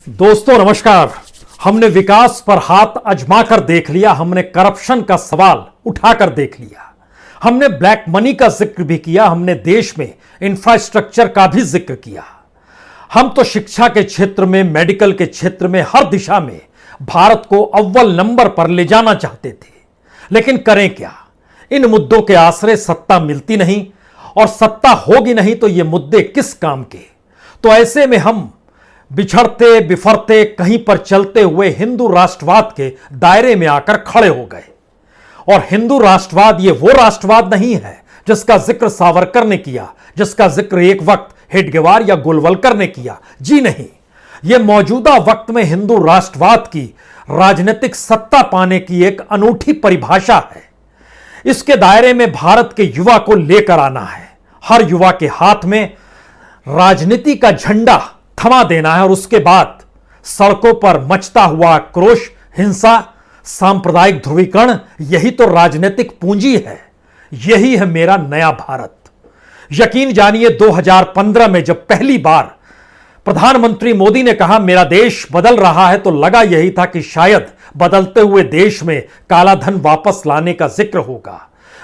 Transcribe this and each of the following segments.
दोस्तों नमस्कार। हमने विकास पर हाथ आजमा कर देख लिया, हमने करप्शन का सवाल उठाकर देख लिया, हमने ब्लैक मनी का जिक्र भी किया, हमने देश में इंफ्रास्ट्रक्चर का भी जिक्र किया। हम तो शिक्षा के क्षेत्र में, मेडिकल के क्षेत्र में, हर दिशा में भारत को अव्वल नंबर पर ले जाना चाहते थे। लेकिन करें क्या? इन मुद्दों के आश्रय सत्ता मिलती नहीं, और सत्ता होगी नहीं तो ये मुद्दे किस काम के। तो ऐसे में हम बिछड़ते बिफरते कहीं पर चलते हुए हिंदू राष्ट्रवाद के दायरे में आकर खड़े हो गए। और हिंदू राष्ट्रवाद ये वो राष्ट्रवाद नहीं है जिसका जिक्र सावरकर ने किया, जिसका जिक्र एक वक्त हेडगेवार या गोलवलकर ने किया। जी नहीं, यह मौजूदा वक्त में हिंदू राष्ट्रवाद की राजनीतिक सत्ता पाने की एक अनूठी परिभाषा है। इसके दायरे में भारत के युवा को लेकर आना है। हर युवा के हाथ में राजनीति का झंडा थमा देना है, और उसके बाद सड़कों पर मचता हुआ आक्रोश, हिंसा, सांप्रदायिक ध्रुवीकरण, यही तो राजनीतिक पूंजी है। यही है मेरा नया भारत। यकीन जानिए 2015 में जब पहली बार प्रधानमंत्री मोदी ने कहा मेरा देश बदल रहा है, तो लगा यही था कि शायद बदलते हुए देश में काला धन वापस लाने का जिक्र होगा,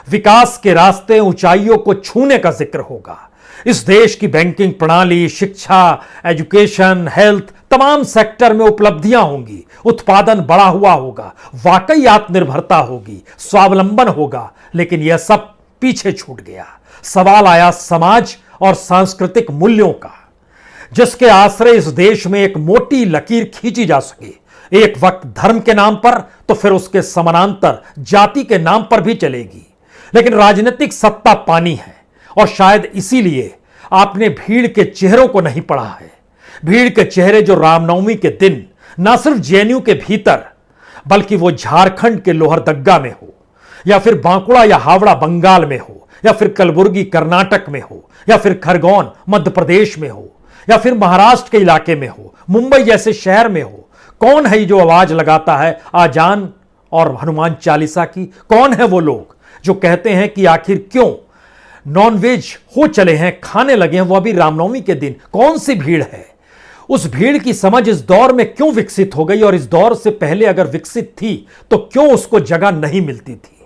विकास के रास्ते ऊंचाइयों को छूने का जिक्र होगा, इस देश की बैंकिंग प्रणाली, शिक्षा, एजुकेशन, हेल्थ, तमाम सेक्टर में उपलब्धियां होंगी, उत्पादन बढ़ा हुआ होगा, वाकई आत्मनिर्भरता होगी, स्वावलंबन होगा। लेकिन यह सब पीछे छूट गया। सवाल आया समाज और सांस्कृतिक मूल्यों का, जिसके आश्रय इस देश में एक मोटी लकीर खींची जा सके। एक वक्त धर्म के नाम पर, तो फिर उसके समानांतर जाति के नाम पर भी चलेगी। लेकिन राजनीतिक सत्ता पानी है, और शायद इसीलिए आपने भीड़ के चेहरों को नहीं पढ़ा है। भीड़ के चेहरे जो रामनवमी के दिन न सिर्फ जेएनयू के भीतर, बल्कि वो झारखंड के लोहरदग्गा में हो, या फिर बांकुड़ा या हावड़ा बंगाल में हो, या फिर कलबुर्गी कर्नाटक में हो, या फिर खरगोन मध्य प्रदेश में हो, या फिर महाराष्ट्र के इलाके में हो, मुंबई जैसे शहर में हो। कौन है जो आवाज लगाता है आजान और हनुमान चालीसा की? कौन है वो लोग जो कहते हैं कि आखिर क्यों नॉनवेज हो चले हैं, खाने लगे हैं वो अभी रामनवमी के दिन? कौन सी भीड़ है? उस भीड़ की समझ इस दौर में क्यों विकसित हो गई, और इस दौर से पहले अगर विकसित थी तो क्यों उसको जगह नहीं मिलती थी?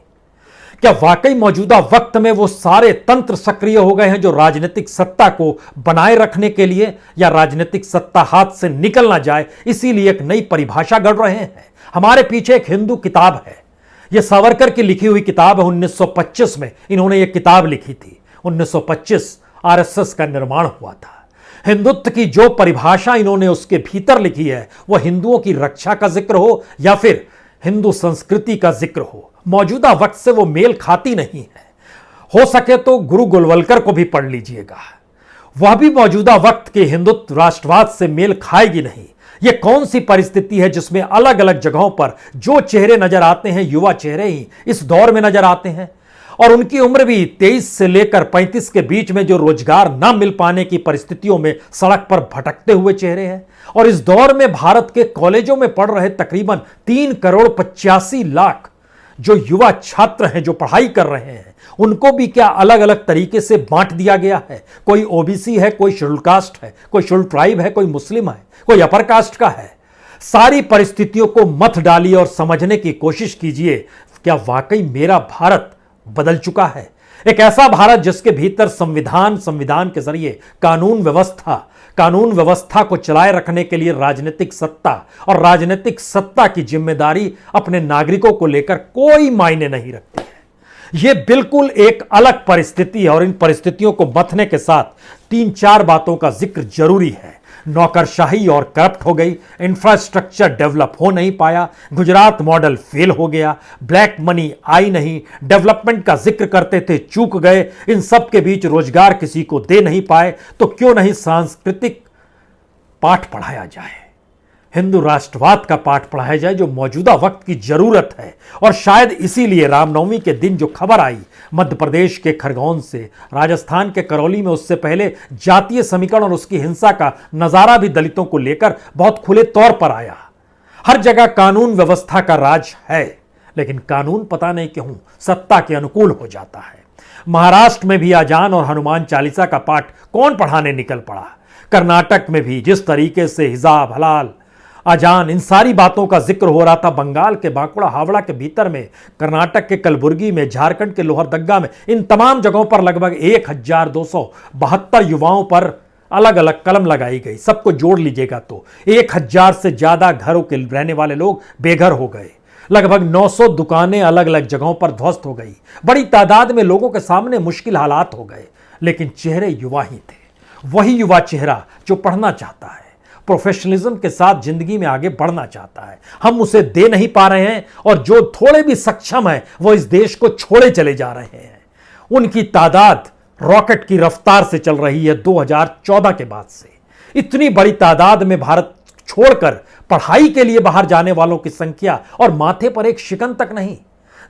क्या वाकई मौजूदा वक्त में वो सारे तंत्र सक्रिय हो गए हैं जो राजनीतिक सत्ता को बनाए रखने के लिए, या राजनीतिक सत्ता हाथ से निकल ना जाए इसीलिए एक नई परिभाषा गढ़ रहे हैं? हमारे पीछे एक हिंदू किताब है, यह सावरकर की लिखी हुई किताब है। 1925 में इन्होंने यह किताब लिखी थी। 1925 आरएसएस का निर्माण हुआ था। हिंदुत्व की जो परिभाषा इन्होंने उसके भीतर लिखी है, वह हिंदुओं की रक्षा का जिक्र हो या फिर हिंदू संस्कृति का जिक्र हो, मौजूदा वक्त से वो मेल खाती नहीं है। हो सके तो गुरु गोलवलकर को भी पढ़ लीजिएगा, वह भी मौजूदा वक्त के हिंदुत्व राष्ट्रवाद से मेल खाएगी नहीं। यह कौन सी परिस्थिति है जिसमें अलग अलग जगहों पर जो चेहरे नजर आते हैं, युवा चेहरे ही इस दौर में नजर आते हैं, और उनकी उम्र भी 23 से लेकर 35 के बीच में, जो रोजगार ना मिल पाने की परिस्थितियों में सड़क पर भटकते हुए चेहरे हैं। और इस दौर में भारत के कॉलेजों में पढ़ रहे तकरीबन 3,85,00,000 जो युवा छात्र हैं, जो पढ़ाई कर रहे हैं, उनको भी क्या अलग अलग तरीके से बांट दिया गया है? कोई ओबीसी है, कोई शेड्यूल कास्ट है, कोई शेड्यूल ट्राइब है, कोई मुस्लिम है, कोई अपर कास्ट का है। सारी परिस्थितियों को मत डालिए और समझने की कोशिश कीजिए, क्या वाकई मेरा भारत बदल चुका है? एक ऐसा भारत जिसके भीतर संविधान के जरिए कानून व्यवस्था को चलाए रखने के लिए राजनीतिक सत्ता, और राजनीतिक सत्ता की जिम्मेदारी अपने नागरिकों को लेकर कोई मायने नहीं रखती है। यह बिल्कुल एक अलग परिस्थिति है, और इन परिस्थितियों को मथने के साथ 3-4 बातों का जिक्र जरूरी है। नौकरशाही और करप्ट हो गई, इंफ्रास्ट्रक्चर डेवलप हो नहीं पाया, गुजरात मॉडल फेल हो गया, ब्लैक मनी आई नहीं, डेवलपमेंट का जिक्र करते थे चूक गए, इन सब के बीच रोजगार किसी को दे नहीं पाए, तो क्यों नहीं सांस्कृतिक पाठ पढ़ाया जाए, हिंदू राष्ट्रवाद का पाठ पढ़ाया जाए जो मौजूदा वक्त की जरूरत है। और शायद इसीलिए रामनवमी के दिन जो खबर आई मध्य प्रदेश के खरगोन से, राजस्थान के करौली में, उससे पहले जातीय समीकरण और उसकी हिंसा का नजारा भी दलितों को लेकर बहुत खुले तौर पर आया। हर जगह कानून व्यवस्था का राज है, लेकिन कानून पता नहीं क्यों सत्ता के अनुकूल हो जाता है। महाराष्ट्र में भी आजान और हनुमान चालीसा का पाठ कौन पढ़ाने निकल पड़ा? कर्नाटक में भी जिस तरीके से हिजाब, हलाल, अजान, इन सारी बातों का जिक्र हो रहा था बंगाल के बांकुड़ा हावड़ा के भीतर में, कर्नाटक के कलबुर्गी में, झारखंड के लोहरदग्गा में। इन तमाम जगहों पर लगभग 1272 युवाओं पर अलग अलग कलम लगाई गई। सबको जोड़ लीजिएगा तो 1000 से ज्यादा घरों के रहने वाले लोग बेघर हो गए। लगभग 900 दुकानें अलग अलग जगहों पर ध्वस्त हो गई। बड़ी तादाद में लोगों के सामने मुश्किल हालात हो गए, लेकिन चेहरे युवा ही थे। वही युवा चेहरा जो पढ़ना चाहता है, प्रोफेशनलिज्म के साथ जिंदगी में आगे बढ़ना चाहता है। हम उसे दे नहीं पा रहे हैं, और जो थोड़े भी सक्षम है वो इस देश को छोड़े चले जा रहे हैं। उनकी तादाद रॉकेट की रफ्तार से चल रही है 2014 के बाद से। इतनी बड़ी तादाद में भारत छोड़कर पढ़ाई के लिए बाहर जाने वालों की संख्या, और माथे पर एक शिकन तक नहीं।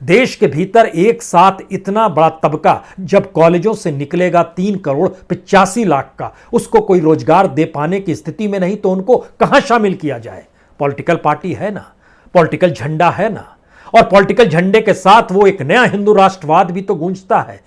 देश के भीतर एक साथ इतना बड़ा तबका जब कॉलेजों से निकलेगा 3,85,00,000 का, उसको कोई रोजगार दे पाने की स्थिति में नहीं, तो उनको कहां शामिल किया जाए? पॉलिटिकल पार्टी है ना, पॉलिटिकल झंडा है ना, और पॉलिटिकल झंडे के साथ वो एक नया हिंदू राष्ट्रवाद भी तो गूंजता है।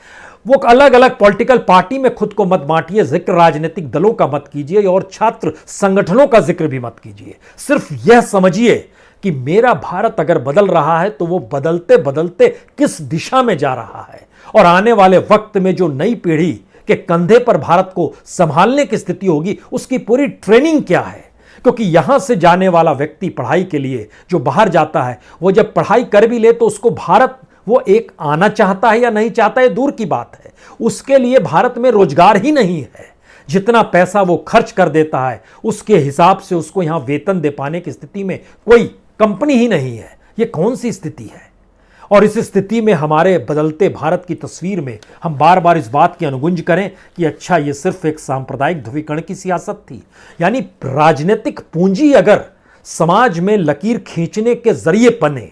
वो अलग अलग पॉलिटिकल पार्टी में खुद को मत बांटिए, जिक्र राजनीतिक दलों का मत कीजिए और छात्र संगठनों का जिक्र भी मत कीजिए। सिर्फ यह समझिए कि मेरा भारत अगर बदल रहा है तो वो बदलते बदलते किस दिशा में जा रहा है, और आने वाले वक्त में जो नई पीढ़ी के कंधे पर भारत को संभालने की स्थिति होगी, उसकी पूरी ट्रेनिंग क्या है। क्योंकि यहां से जाने वाला व्यक्ति पढ़ाई के लिए जो बाहर जाता है, वो जब पढ़ाई कर भी ले तो उसको भारत वो एक आना चाहता है या नहीं चाहता है दूर की बात है। उसके लिए भारत में रोजगार ही नहीं है। जितना पैसा वो खर्च कर देता है उसके हिसाब से उसको यहां वेतन दे पाने की स्थिति में कोई कंपनी ही नहीं है। ये कौन सी स्थिति है? और इस स्थिति में हमारे बदलते भारत की तस्वीर में हम बार बार इस बात की अनुगुंज करें कि अच्छा, ये सिर्फ एक सांप्रदायिक ध्रुवीकरण की सियासत थी। यानी राजनीतिक पूंजी अगर समाज में लकीर खींचने के जरिए बने,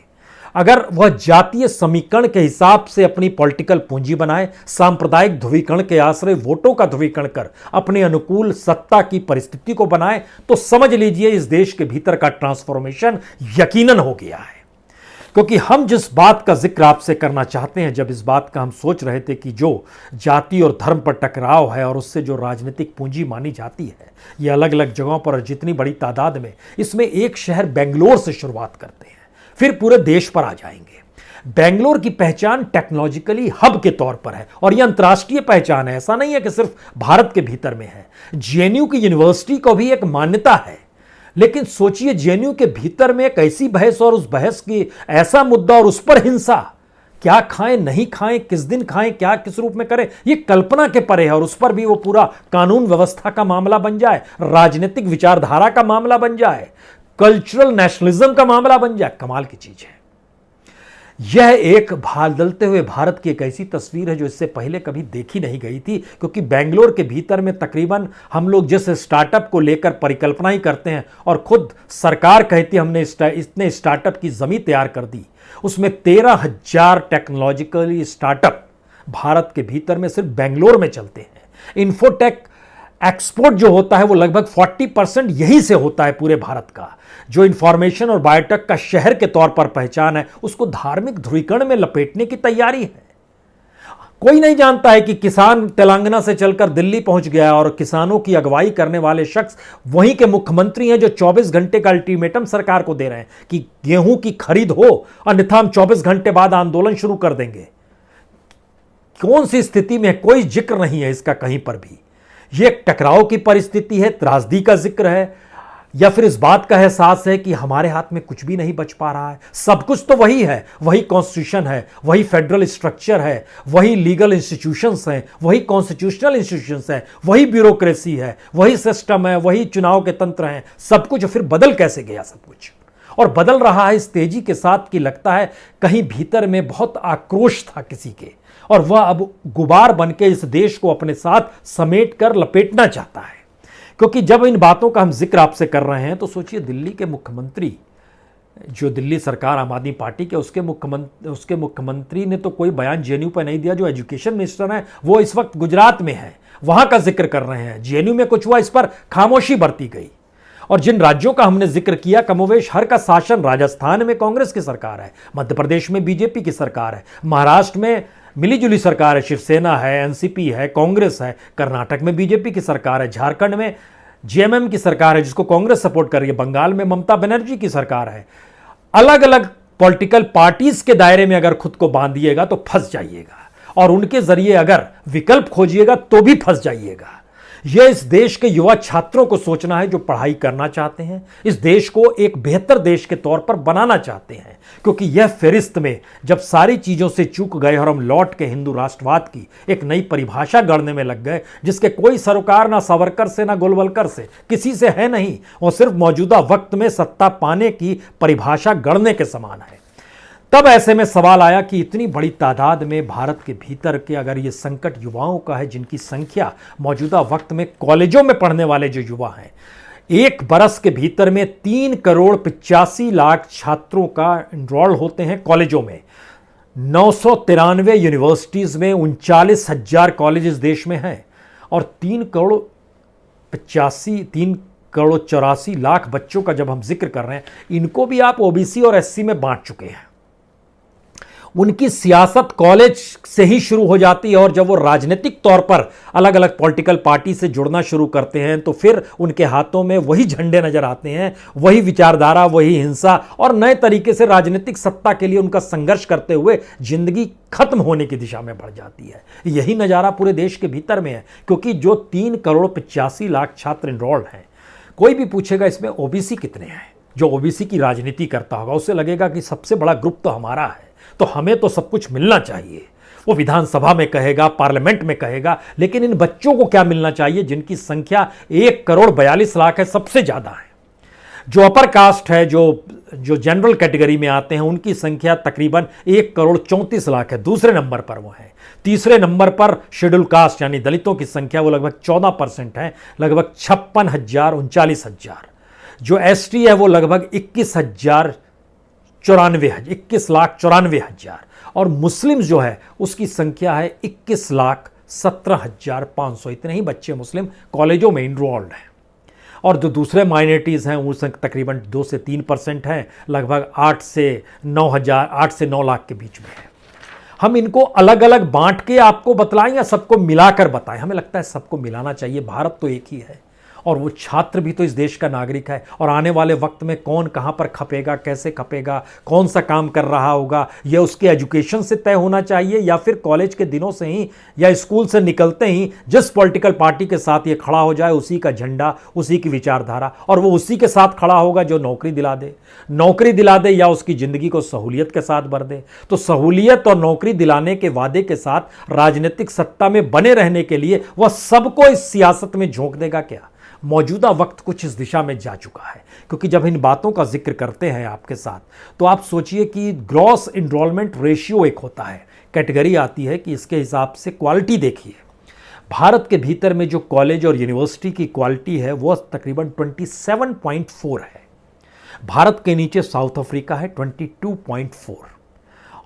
अगर वह जातीय समीकरण के हिसाब से अपनी पॉलिटिकल पूंजी बनाए, सांप्रदायिक ध्रुवीकरण के आश्रय वोटों का ध्रुवीकरण कर अपने अनुकूल सत्ता की परिस्थिति को बनाए, तो समझ लीजिए इस देश के भीतर का ट्रांसफॉर्मेशन यकीनन हो गया है। क्योंकि हम जिस बात का जिक्र आपसे करना चाहते हैं, जब इस बात का हम सोच रहे थे कि जो जाति और धर्म पर टकराव है और उससे जो राजनीतिक पूंजी मानी जाती है, ये अलग अलग जगहों पर जितनी बड़ी तादाद में, इसमें एक शहर बेंगलोर से शुरुआत करते हैं, फिर पूरे देश पर आ जाएंगे। बेंगलोर की पहचान टेक्नोलॉजिकली हब के तौर पर है, और यह अंतर्राष्ट्रीय पहचान है। ऐसा नहीं है कि सिर्फ भारत के भीतर में है। जेएनयू की यूनिवर्सिटी को भी एक मान्यता है। लेकिन सोचिए, जेएनयू के भीतर में एक ऐसी बहस, और उस बहस की ऐसा मुद्दा और उस पर हिंसा, क्या खाएं नहीं खाएं, किस दिन खाएं, क्या किस रूप में करें, ये कल्पना के परे है। और उस पर भी वो पूरा कानून व्यवस्था का मामला बन जाए, राजनीतिक विचारधारा का मामला बन जाए, कल्चरल नेशनलिज्म का मामला बन जाए। कमाल की चीज है। यह एक बदलते हुए भारत की एक ऐसी तस्वीर है जो इससे पहले कभी देखी नहीं गई थी। क्योंकि बेंगलोर के भीतर में तकरीबन हम लोग जिस स्टार्टअप को लेकर परिकल्पना ही करते हैं, और खुद सरकार कहती है हमने इतने स्टार्टअप की जमीन तैयार कर दी, उसमें 13,000 टेक्नोलॉजिकली स्टार्टअप भारत के भीतर में सिर्फ बेंगलोर में चलते हैं। इन्फोटेक एक्सपोर्ट जो होता है वो लगभग 40% यहीं से होता है पूरे भारत का। जो इंफॉर्मेशन और बायोटेक का शहर के तौर पर पहचान है, उसको धार्मिक ध्रुवीकरण में लपेटने की तैयारी है। कोई नहीं जानता है कि किसान तेलंगाना से चलकर दिल्ली पहुंच गया, और किसानों की अगुवाई करने वाले शख्स वहीं के मुख्यमंत्री हैं जो 24 घंटे का अल्टीमेटम सरकार को दे रहे हैं कि गेहूं की खरीद हो, अन्यथा हम 24 घंटे बाद आंदोलन शुरू कर देंगे। कौन सी स्थिति में? कोई जिक्र नहीं है इसका कहीं पर भी। यह एक टकराव की परिस्थिति है, त्रासदी का जिक्र है, या फिर इस बात का एहसास है कि हमारे हाथ में कुछ भी नहीं बच पा रहा है। सब कुछ तो वही है, वही कॉन्स्टिट्यूशन है, वही फेडरल स्ट्रक्चर है, वही लीगल इंस्टीट्यूशंस हैं, वही कॉन्स्टिट्यूशनल इंस्टीट्यूशंस हैं, वही ब्यूरोक्रेसी है, वही सिस्टम है, वही चुनाव के तंत्र हैं। सब कुछ फिर बदल कैसे गया सब कुछ? और बदल रहा है इस तेजी के साथ कि लगता है कहीं भीतर में बहुत आक्रोश था किसी के, और वह अब गुबार बनके इस देश को अपने साथ समेट कर लपेटना चाहता है। क्योंकि जब इन बातों का हम जिक्र आपसे कर रहे हैं तो सोचिए, दिल्ली के मुख्यमंत्री, जो दिल्ली सरकार आम आदमी पार्टी के, उसके मुख्यमंत्री ने तो कोई बयान जेएनयू पर नहीं दिया। जो एजुकेशन मिनिस्टर हैं वो इस वक्त गुजरात में है, वहां का जिक्र कर रहे हैं। जेएनयू में कुछ हुआ, इस पर खामोशी बरती गई। और जिन राज्यों का हमने जिक्र किया, कमोवेश हर का शासन, राजस्थान में कांग्रेस की सरकार है, मध्य प्रदेश में बीजेपी की सरकार है, महाराष्ट्र में मिलीजुली सरकार है, शिवसेना है, एनसीपी है, कांग्रेस है, कर्नाटक में बीजेपी की सरकार है, झारखंड में जेएमएम की सरकार है जिसको कांग्रेस सपोर्ट कर रही है, बंगाल में ममता बनर्जी की सरकार है। अलग अलग पॉलिटिकल पार्टीज के दायरे में अगर खुद को बांधिएगा तो फंस जाइएगा, और उनके जरिए अगर विकल्प खोजिएगा तो भी फंस जाइएगा। यह इस देश के युवा छात्रों को सोचना है जो पढ़ाई करना चाहते हैं, इस देश को एक बेहतर देश के तौर पर बनाना चाहते हैं। क्योंकि यह फेरिस्त में जब सारी चीजों से चूक गए और हम लौट के हिंदू राष्ट्रवाद की एक नई परिभाषा गढ़ने में लग गए, जिसके कोई सरोकार ना सावरकर से ना गोलवलकर से किसी से है नहीं, और सिर्फ मौजूदा वक्त में सत्ता पाने की परिभाषा गढ़ने के समान है, तब ऐसे में सवाल आया कि इतनी बड़ी तादाद में भारत के भीतर के अगर ये संकट युवाओं का है, जिनकी संख्या मौजूदा वक्त में कॉलेजों में पढ़ने वाले जो युवा हैं, एक बरस के भीतर में 3,85,00,000 छात्रों का इनरोल होते हैं कॉलेजों में। 993 यूनिवर्सिटीज में 39,000 कॉलेजेस देश में हैं, और 3,84,00,000 बच्चों का जब हम जिक्र कर रहे हैं, इनको भी आप ओबीसी और एससी में बांट चुके हैं। उनकी सियासत कॉलेज से ही शुरू हो जाती है, और जब वो राजनीतिक तौर पर अलग अलग पॉलिटिकल पार्टी से जुड़ना शुरू करते हैं तो फिर उनके हाथों में वही झंडे नजर आते हैं, वही विचारधारा, वही हिंसा, और नए तरीके से राजनीतिक सत्ता के लिए उनका संघर्ष करते हुए जिंदगी खत्म होने की दिशा में बढ़ जाती है। यही नज़ारा पूरे देश के भीतर में है, क्योंकि जो 3,85,00,000 छात्र इनरोल्ड हैं, कोई भी पूछेगा इसमें ओबीसी कितने हैं, जो ओबीसी की राजनीति करता होगा उसे लगेगा कि सबसे बड़ा ग्रुप तो हमारा है, तो हमें तो सब कुछ मिलना चाहिए। वो विधानसभा में कहेगा, पार्लियामेंट में कहेगा, लेकिन इन बच्चों को क्या मिलना चाहिए जिनकी संख्या 1,42,00,000 है, सबसे ज्यादा है। जो अपर कास्ट है, जो जनरल कैटेगरी में आते हैं, उनकी संख्या तकरीबन 1,34,00,000 है, दूसरे नंबर पर वो है। तीसरे नंबर पर शेड्यूल कास्ट यानी दलितों की संख्या वो लगभग 14% है, लगभग 56,000 39,000। जो एसटी है वो लगभग 21,94,000, और मुस्लिम जो है उसकी संख्या है 21,17,500। इतने ही बच्चे मुस्लिम कॉलेजों में इनरोल्ड हैं, और जो दूसरे माइनॉरिटीज़ हैं वो तकरीबन 2 से 3% हैं, लगभग 8 से 9 लाख के बीच में है। हम इनको अलग अलग बांट के आपको बतलाएं या सबको मिलाकर बताएं? हमें लगता है सबको मिलाना चाहिए। भारत तो एक ही है, और वो छात्र भी तो इस देश का नागरिक है, और आने वाले वक्त में कौन कहाँ पर खपेगा, कैसे खपेगा, कौन सा काम कर रहा होगा, यह उसके एजुकेशन से तय होना चाहिए, या फिर कॉलेज के दिनों से ही या स्कूल से निकलते ही जिस पॉलिटिकल पार्टी के साथ ये खड़ा हो जाए, उसी का झंडा, उसी की विचारधारा, और वो उसी के साथ खड़ा होगा जो नौकरी दिला दे या उसकी ज़िंदगी को सहूलियत के साथ भर दे। तो सहूलियत और नौकरी दिलाने के वादे के साथ राजनीतिक सत्ता में बने रहने के लिए वह सबको इस सियासत में झोंक देगा क्या? मौजूदा वक्त कुछ इस दिशा में जा चुका है, क्योंकि जब इन बातों का जिक्र करते हैं आपके साथ, तो आप सोचिए कि ग्रॉस इनरोलमेंट रेशियो एक होता है, कैटेगरी आती है कि इसके हिसाब से क्वालिटी देखिए। भारत के भीतर में जो कॉलेज और यूनिवर्सिटी की क्वालिटी है वो तकरीबन 27.4 है। भारत के नीचे साउथ अफ्रीका है 22.4,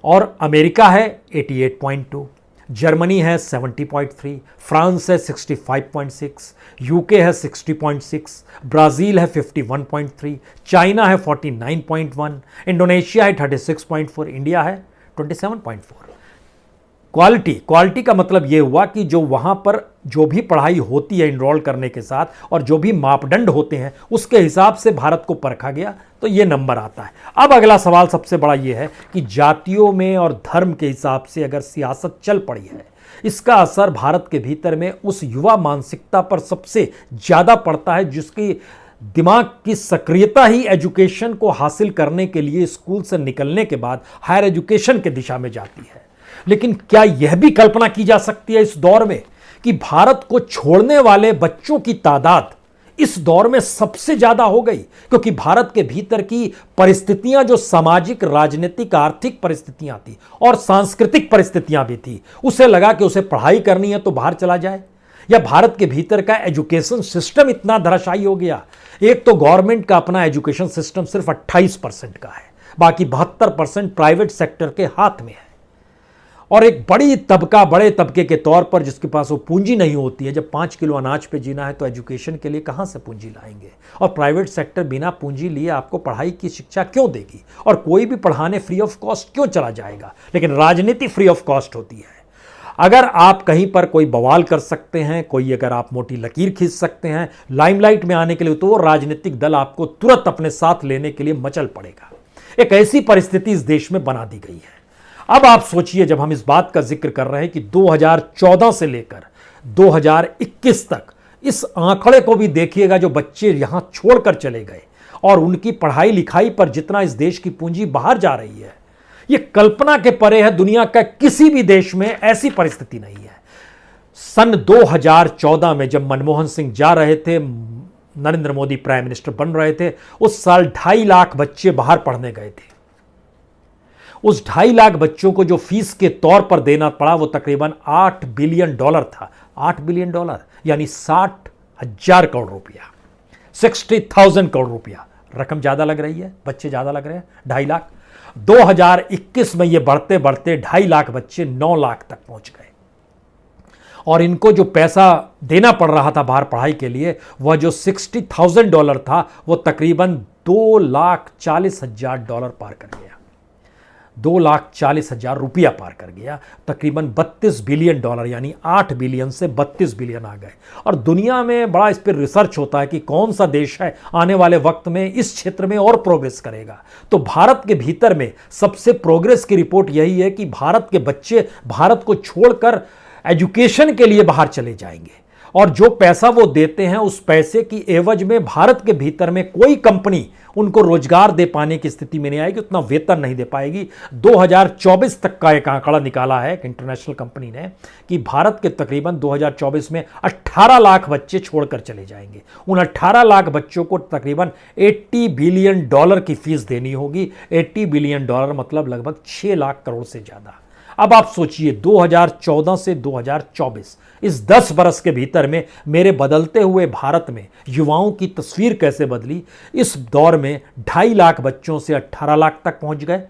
और अमेरिका है 88.2, जर्मनी है 70.3, फ्रांस है 65.6, यूके है 60.6, ब्राज़ील है 51.3, चाइना है 49.1, इंडोनेशिया है 36.4, इंडिया है 27.4। क्वालिटी का मतलब यह हुआ कि जो वहां पर जो भी पढ़ाई होती है इनरोल करने के साथ, और जो भी मापदंड होते हैं उसके हिसाब से भारत को परखा गया, तो ये नंबर आता है। अब अगला सवाल सबसे बड़ा ये है कि जातियों में और धर्म के हिसाब से अगर सियासत चल पड़ी है, इसका असर भारत के भीतर में उस युवा मानसिकता पर सबसे ज्यादा पड़ता है जिसकी दिमाग की सक्रियता ही एजुकेशन को हासिल करने के लिए स्कूल से निकलने के बाद हायर एजुकेशन के दिशा में जाती है। लेकिन क्या यह भी कल्पना की जा सकती है इस दौर में कि भारत को छोड़ने वाले बच्चों की तादाद इस दौर में सबसे ज्यादा हो गई? क्योंकि भारत के भीतर की परिस्थितियां जो सामाजिक, राजनीतिक, आर्थिक परिस्थितियां थी और सांस्कृतिक परिस्थितियां भी थी, उसे लगा कि उसे पढ़ाई करनी है तो बाहर चला जाए, या भारत के भीतर का एजुकेशन सिस्टम इतना धराशायी हो गया। एक तो गवर्नमेंट का अपना एजुकेशन सिस्टम सिर्फ 28% का है, बाकी 72% प्राइवेट सेक्टर के हाथ में है, और एक बड़े तबके के तौर पर जिसके पास वो पूंजी नहीं होती है। जब 5 किलो अनाज पे जीना है तो एजुकेशन के लिए कहां से पूंजी लाएंगे? और प्राइवेट सेक्टर बिना पूंजी लिए आपको पढ़ाई की शिक्षा क्यों देगी? और कोई भी पढ़ाने फ्री ऑफ कॉस्ट क्यों चला जाएगा? लेकिन राजनीति फ्री ऑफ कॉस्ट होती है। अगर आप कहीं पर कोई बवाल कर सकते हैं, कोई अगर आप मोटी लकीर खींच सकते हैं लाइमलाइट में आने के लिए, तो वो राजनीतिक दल आपको तुरंत अपने साथ लेने के लिए मचल पड़ेगा। एक ऐसी परिस्थिति इस देश में बना दी गई है। अब आप सोचिए, जब हम इस बात का जिक्र कर रहे हैं कि 2014 से लेकर 2021 तक, इस आंकड़े को भी देखिएगा, जो बच्चे यहां छोड़कर चले गए और उनकी पढ़ाई लिखाई पर जितना इस देश की पूंजी बाहर जा रही है, ये कल्पना के परे है। दुनिया का किसी भी देश में ऐसी परिस्थिति नहीं है। सन 2014 में जब मनमोहन सिंह जा रहे थे, नरेंद्र मोदी प्राइम मिनिस्टर बन रहे थे, उस साल 2.5 लाख बच्चे बाहर पढ़ने गए थे। उस 2.5 लाख बच्चों को जो फीस के तौर पर देना पड़ा वो तकरीबन $8 बिलियन था। $8 बिलियन यानी 60,000 करोड़ रुपया, 60,000 करोड़ रुपया। रकम ज्यादा लग रही है, बच्चे ज्यादा लग रहे हैं। 2.5 लाख 2021 में ये बढ़ते बढ़ते 2.5 लाख बच्चे 9 लाख तक पहुंच गए। और इनको जो पैसा देना पड़ रहा था बाहर पढ़ाई के लिए, वह जो $60,000 था, वो तकरीबन $2,40,000 पार कर गया। $2,40,000 रुपया पार कर गया। तकरीबन $32 बिलियन, यानी 8 बिलियन से 32 बिलियन आ गए। और दुनिया में बड़ा इस पर रिसर्च होता है कि कौन सा देश है आने वाले वक्त में इस क्षेत्र में और प्रोग्रेस करेगा। तो भारत के भीतर में सबसे प्रोग्रेस की रिपोर्ट यही है कि भारत के बच्चे भारत को छोड़कर एजुकेशन के लिए बाहर चले जाएंगे, और जो पैसा वो देते हैं उस पैसे की एवज में भारत के भीतर में कोई कंपनी उनको रोजगार दे पाने की स्थिति में नहीं आएगी, उतना वेतन नहीं दे पाएगी। 2024 तक का एक आंकड़ा निकाला है एक इंटरनेशनल कंपनी ने कि भारत के तकरीबन 2024 में 18 लाख बच्चे छोड़कर चले जाएंगे। उन 18 लाख बच्चों को तकरीबन $80 बिलियन की फीस देनी होगी। $80 बिलियन मतलब लगभग 6 लाख करोड़ से ज्यादा। अब आप सोचिए 2014 से 2024, इस 10 बरस के भीतर में मेरे बदलते हुए भारत में युवाओं की तस्वीर कैसे बदली। इस दौर में 2.5 लाख बच्चों से 18 लाख तक पहुंच गए,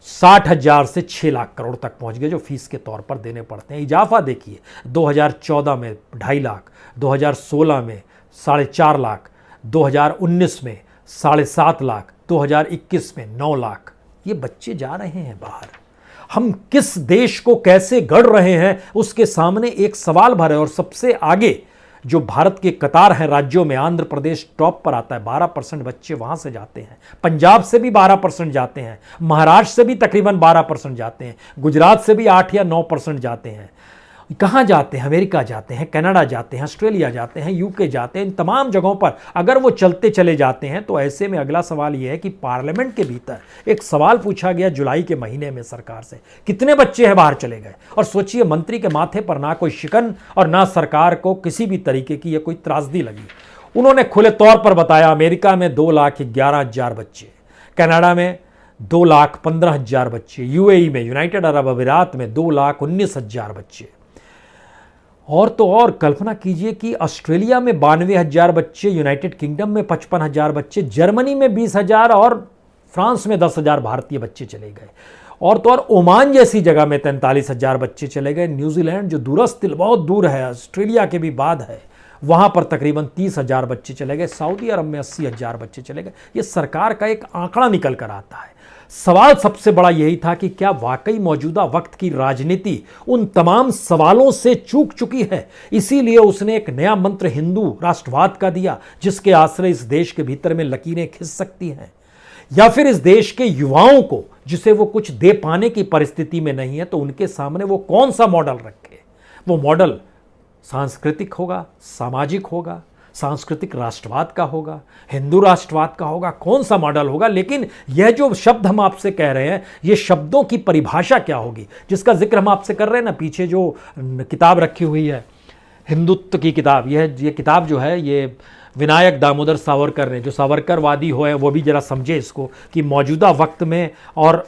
60,000 से 6 लाख करोड़ तक पहुंच गए जो फीस के तौर पर देने पड़ते हैं। इजाफा देखिए, 2014 में 2.5 लाख, 2016 में 4.5 लाख, 2019 में 7.5 लाख, 2021 में 9 लाख। ये बच्चे जा रहे हैं बाहर। हम किस देश को कैसे गढ़ रहे हैं उसके सामने एक सवाल भर है। और सबसे आगे जो भारत के कतार हैं राज्यों में, आंध्र प्रदेश टॉप पर आता है। 12% बच्चे वहां से जाते हैं। पंजाब से भी 12% जाते हैं। महाराष्ट्र से भी तकरीबन 12% जाते हैं। गुजरात से भी 8 या 9% जाते हैं। कहाँ जाते हैं? अमेरिका जाते हैं, कनाडा जाते हैं, ऑस्ट्रेलिया जाते हैं, यूके जाते हैं। इन तमाम जगहों पर अगर वो चलते चले जाते हैं तो ऐसे में अगला सवाल ये है कि पार्लियामेंट के भीतर एक सवाल पूछा गया जुलाई के महीने में सरकार से, कितने बच्चे हैं बाहर चले गए। और सोचिए, मंत्री के माथे पर ना कोई शिकन और ना सरकार को किसी भी तरीके की यह कोई त्रासदी लगी। उन्होंने खुले तौर पर बताया, अमेरिका में 2,11,000 बच्चे, कनाडा में 2,15,000 बच्चे, यूएई में, यूनाइटेड अरब अमीरात में 2,19,000 बच्चे। और तो और कल्पना कीजिए कि ऑस्ट्रेलिया में 92,000 बच्चे, यूनाइटेड किंगडम में 55,000 बच्चे, जर्मनी में 20,000 और फ्रांस में 10,000 भारतीय बच्चे चले गए। और तो और ओमान जैसी जगह में 43,000 बच्चे चले गए। न्यूजीलैंड जो दूरस्थ, बहुत दूर है, ऑस्ट्रेलिया के भी बाद है, वहां पर तकरीबन 30,000 बच्चे चले गए। सऊदी अरब में 80,000 बच्चे चले गए। ये सरकार का एक आंकड़ा निकल कर आता है। सवाल सबसे बड़ा यही था कि क्या वाकई मौजूदा वक्त की राजनीति उन तमाम सवालों से चूक चुकी है। इसीलिए उसने एक नया मंत्र हिंदू राष्ट्रवाद का दिया, जिसके आश्रय इस देश के भीतर में लकीरें खिंच सकती हैं। या फिर इस देश के युवाओं को, जिसे वो कुछ दे पाने की परिस्थिति में नहीं है, तो उनके सामने वो कौन सा मॉडल रखे। वो मॉडल सांस्कृतिक होगा, सामाजिक होगा, सांस्कृतिक राष्ट्रवाद का होगा, हिंदू राष्ट्रवाद का होगा, कौन सा मॉडल होगा। लेकिन यह जो शब्द हम आपसे कह रहे हैं, ये शब्दों की परिभाषा क्या होगी, जिसका जिक्र हम आपसे कर रहे हैं ना। पीछे जो किताब रखी हुई है, हिंदुत्व की किताब, ये किताब जो है, ये विनायक दामोदर सावरकर ने, जो सावरकरवादी हो है, वो भी जरा समझे इसको कि मौजूदा वक्त में और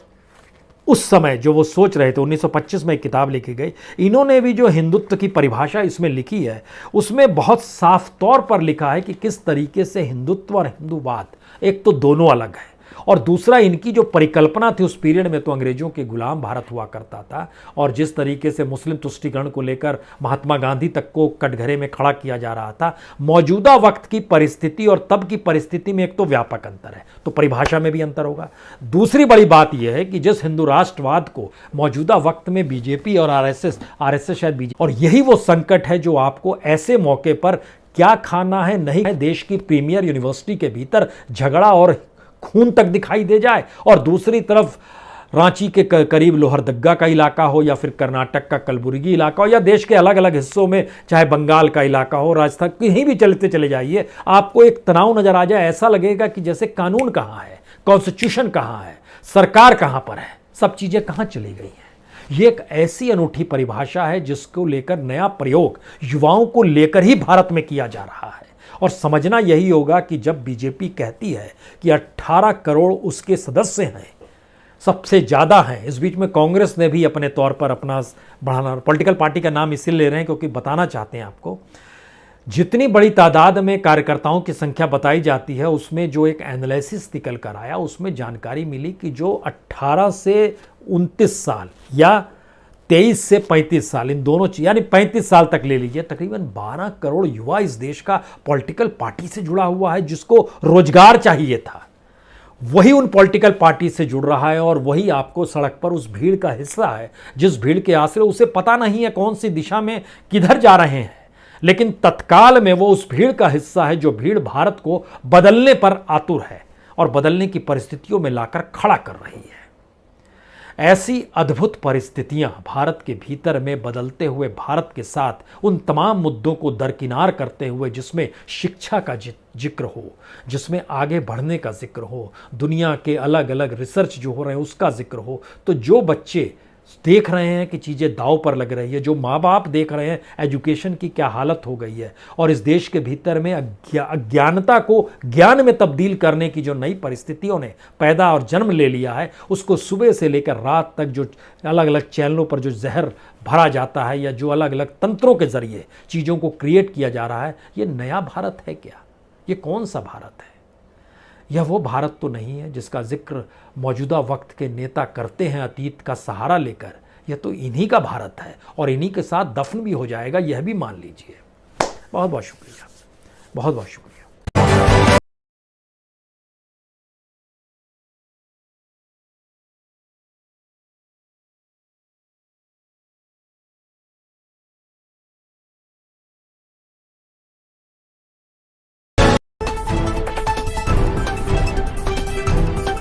उस समय जो वो सोच रहे थे। 1925 में एक किताब लिखी गई। इन्होंने भी जो हिंदुत्व की परिभाषा इसमें लिखी है, उसमें बहुत साफ तौर पर लिखा है कि किस तरीके से हिंदुत्व और हिंदूवाद, एक तो दोनों अलग है, और दूसरा, इनकी जो परिकल्पना थी उस पीरियड में तो अंग्रेजों के गुलाम भारत हुआ करता था, और जिस तरीके से मुस्लिम तुष्टीकरण को लेकर महात्मा गांधी तक को कटघरे में खड़ा किया जा रहा था, मौजूदा वक्त की परिस्थिति और तब की परिस्थिति में एक तो व्यापक अंतर है, तो परिभाषा में भी अंतर होगा। दूसरी बड़ी बात यह है कि जिस हिंदू राष्ट्रवाद को मौजूदा वक्त में बीजेपी और आरएसएस शायद बीजेपी, और यही वो संकट है जो आपको ऐसे मौके पर क्या खाना है नहीं है, देश की प्रीमियर यूनिवर्सिटी के भीतर झगड़ा और खून तक दिखाई दे जाए, और दूसरी तरफ रांची के करीब लोहरदग्गा का इलाका हो, या फिर कर्नाटक का कलबुर्गी इलाका हो, या देश के अलग अलग हिस्सों में चाहे बंगाल का इलाका हो, राजस्थान, कहीं भी चलते चले जाइए, आपको एक तनाव नजर आ जाए। ऐसा लगेगा कि जैसे कानून कहाँ है, कॉन्स्टिट्यूशन कहाँ है, सरकार कहाँ पर है, सब चीजें कहाँ चली गई हैं। ये एक ऐसी अनूठी परिभाषा है जिसको लेकर नया प्रयोग युवाओं को लेकर ही भारत में किया जा रहा है। और समझना यही होगा कि जब बीजेपी कहती है कि 18 करोड़ उसके सदस्य हैं, सबसे ज़्यादा हैं, इस बीच में कांग्रेस ने भी अपने तौर पर अपना बढ़ाना, पॉलिटिकल पार्टी का नाम इसलिए ले रहे हैं क्योंकि बताना चाहते हैं आपको, जितनी बड़ी तादाद में कार्यकर्ताओं की संख्या बताई जाती है, उसमें जो एक एनालिसिस निकल कर आया, उसमें जानकारी मिली कि जो 18 से 29 साल या 23 से 35 साल, इन दोनों यानी 35 साल तक ले लीजिए, तकरीबन 12 करोड़ युवा इस देश का पॉलिटिकल पार्टी से जुड़ा हुआ है, जिसको रोजगार चाहिए था, वही उन पॉलिटिकल पार्टी से जुड़ रहा है, और वही आपको सड़क पर उस भीड़ का हिस्सा है, जिस भीड़ के आश्रय उसे पता नहीं है कौन सी दिशा में किधर जा रहे हैं, लेकिन तत्काल में वो उस भीड़ का हिस्सा है जो भीड़ भारत को बदलने पर आतुर है और बदलने की परिस्थितियों में लाकर खड़ा कर रही है। ऐसी अद्भुत परिस्थितियां भारत के भीतर में बदलते हुए भारत के साथ उन तमाम मुद्दों को दरकिनार करते हुए, जिसमें शिक्षा का जिक्र हो, जिसमें आगे बढ़ने का जिक्र हो, दुनिया के अलग अलग रिसर्च जो हो रहे हैं उसका जिक्र हो, तो जो बच्चे देख रहे हैं कि चीज़ें दांव पर लग रही है, जो माँ बाप देख रहे हैं एजुकेशन की क्या हालत हो गई है, और इस देश के भीतर में अज्ञानता को ज्ञान में तब्दील करने की जो नई परिस्थितियों ने पैदा और जन्म ले लिया है, उसको सुबह से लेकर रात तक जो अलग अलग चैनलों पर जो जहर भरा जाता है, या जो अलग अलग तंत्रों के जरिए चीज़ों को क्रिएट किया जा रहा है, ये नया भारत है क्या? ये कौन सा भारत है? यह वो भारत तो नहीं है जिसका जिक्र मौजूदा वक्त के नेता करते हैं अतीत का सहारा लेकर। यह तो इन्हीं का भारत है, और इन्हीं के साथ दफन भी हो जाएगा, यह भी मान लीजिए। बहुत बहुत शुक्रिया, बहुत बहुत शुक्रिया।